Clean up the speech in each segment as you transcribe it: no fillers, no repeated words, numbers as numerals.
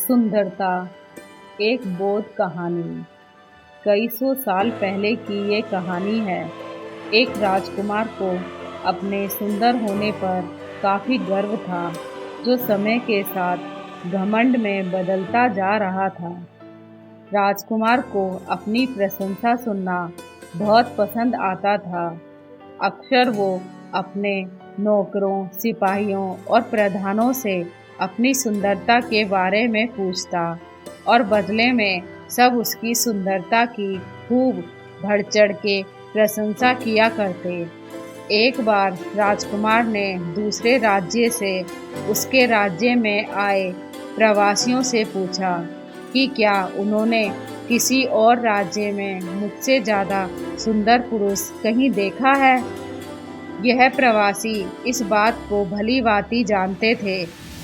सुंदरता एक बोध कहानी। कई सौ साल पहले की ये कहानी है। एक राजकुमार को अपने सुंदर होने पर काफ़ी गर्व था, जो समय के साथ घमंड में बदलता जा रहा था। राजकुमार को अपनी प्रशंसा सुनना बहुत पसंद आता था। अक्सर वो अपने नौकरों, सिपाहियों और प्रधानों से अपनी सुंदरता के बारे में पूछता और बदले में सब उसकी सुंदरता की खूब बढ़ चढ़ के प्रशंसा किया करते। एक बार राजकुमार ने दूसरे राज्य से उसके राज्य में आए प्रवासियों से पूछा कि क्या उन्होंने किसी और राज्य में मुझसे ज़्यादा सुंदर पुरुष कहीं देखा है। यह प्रवासी इस बात को भली भांति जानते थे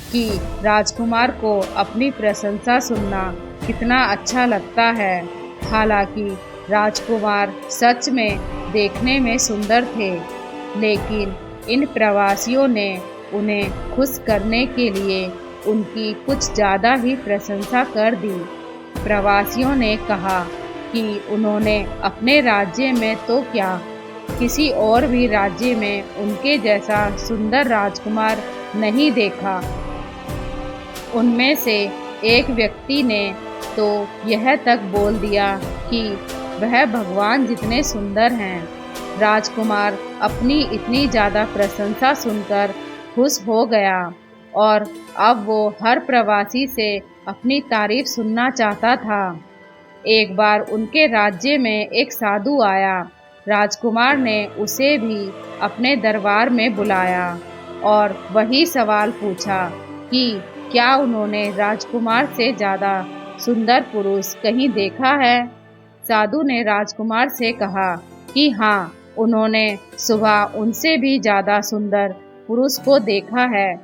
कि राजकुमार को अपनी प्रशंसा सुनना कितना अच्छा लगता है। हालांकि राजकुमार सच में देखने में सुंदर थे, लेकिन इन प्रवासियों ने उन्हें खुश करने के लिए उनकी कुछ ज़्यादा ही प्रशंसा कर दी। प्रवासियों ने कहा कि उन्होंने अपने राज्य में तो क्या, किसी और भी राज्य में उनके जैसा सुंदर राजकुमार नहीं देखा। उनमें से एक व्यक्ति ने तो यह तक बोल दिया कि वह भगवान जितने सुंदर हैं। राजकुमार अपनी इतनी ज़्यादा प्रशंसा सुनकर खुश हो गया और अब वो हर प्रवासी से अपनी तारीफ सुनना चाहता था। एक बार उनके राज्य में एक साधु आया। राजकुमार ने उसे भी अपने दरबार में बुलाया और वही सवाल पूछा कि क्या उन्होंने राजकुमार से ज़्यादा सुंदर पुरुष कहीं देखा है। साधु ने राजकुमार से कहा कि हाँ, उन्होंने सुबह उनसे भी ज़्यादा सुंदर पुरुष को देखा है।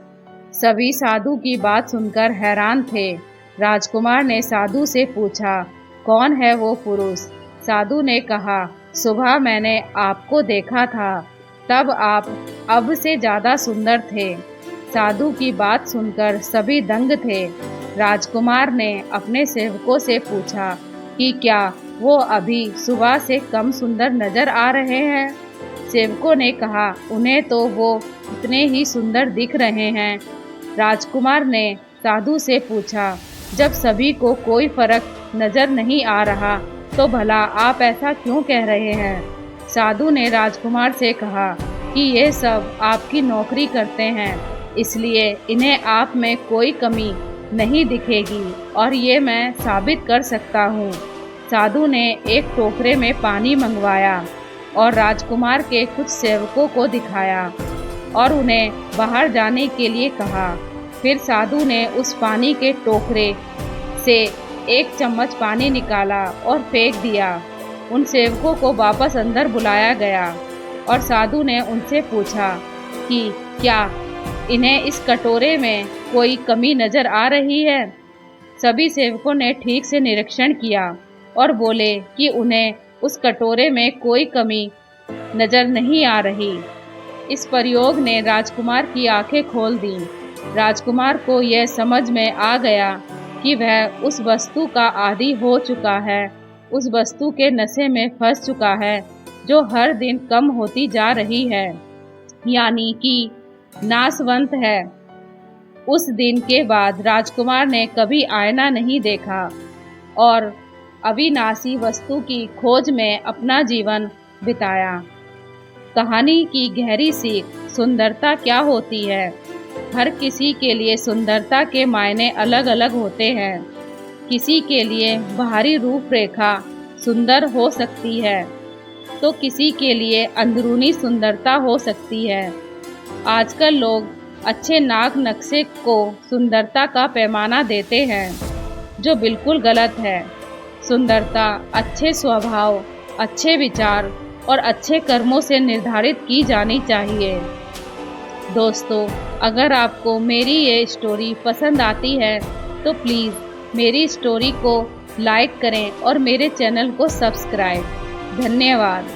सभी साधु की बात सुनकर हैरान थे। राजकुमार ने साधु से पूछा, कौन है वो पुरुष। साधु ने कहा, सुबह मैंने आपको देखा था, तब आप अब से ज़्यादा सुंदर थे। साधु की बात सुनकर सभी दंग थे। राजकुमार ने अपने सेवकों से पूछा कि क्या वो अभी सुबह से कम सुंदर नजर आ रहे हैं। सेवकों ने कहा, उन्हें तो वो इतने ही सुंदर दिख रहे हैं। राजकुमार ने साधु से पूछा, जब सभी को कोई फर्क नजर नहीं आ रहा तो भला आप ऐसा क्यों कह रहे हैं। साधु ने राजकुमार से कहा कि ये सब आपकी नौकरी करते हैं, इसलिए इन्हें आप में कोई कमी नहीं दिखेगी और ये मैं साबित कर सकता हूँ। साधु ने एक टोकरे में पानी मंगवाया और राजकुमार के कुछ सेवकों को दिखाया और उन्हें बाहर जाने के लिए कहा। फिर साधु ने उस पानी के टोकरे से एक चम्मच पानी निकाला और फेंक दिया। उन सेवकों को वापस अंदर बुलाया गया और साधु ने उनसे पूछा कि क्या इन्हें इस कटोरे में कोई कमी नज़र आ रही है। सभी सेवकों ने ठीक से निरीक्षण किया और बोले कि उन्हें उस कटोरे में कोई कमी नज़र नहीं आ रही। इस प्रयोग ने राजकुमार की आंखें खोल दी। राजकुमार को यह समझ में आ गया कि वह उस वस्तु का आदी हो चुका है, उस वस्तु के नशे में फंस चुका है जो हर दिन कम होती जा रही है, यानी कि नाशवंत है। उस दिन के बाद राजकुमार ने कभी आईना नहीं देखा और अविनाशी वस्तु की खोज में अपना जीवन बिताया। कहानी की गहरी सीख, सुंदरता क्या होती है। हर किसी के लिए सुंदरता के मायने अलग अलग होते हैं। किसी के लिए बाहरी रूपरेखा सुंदर हो सकती है तो किसी के लिए अंदरूनी सुंदरता हो सकती है। आजकल लोग अच्छे नाक नक्शे को सुंदरता का पैमाना देते हैं, जो बिल्कुल गलत है। सुंदरता अच्छे स्वभाव, अच्छे विचार और अच्छे कर्मों से निर्धारित की जानी चाहिए। दोस्तों, अगर आपको मेरी ये स्टोरी पसंद आती है तो प्लीज़ मेरी स्टोरी को लाइक करें और मेरे चैनल को सब्सक्राइब। धन्यवाद।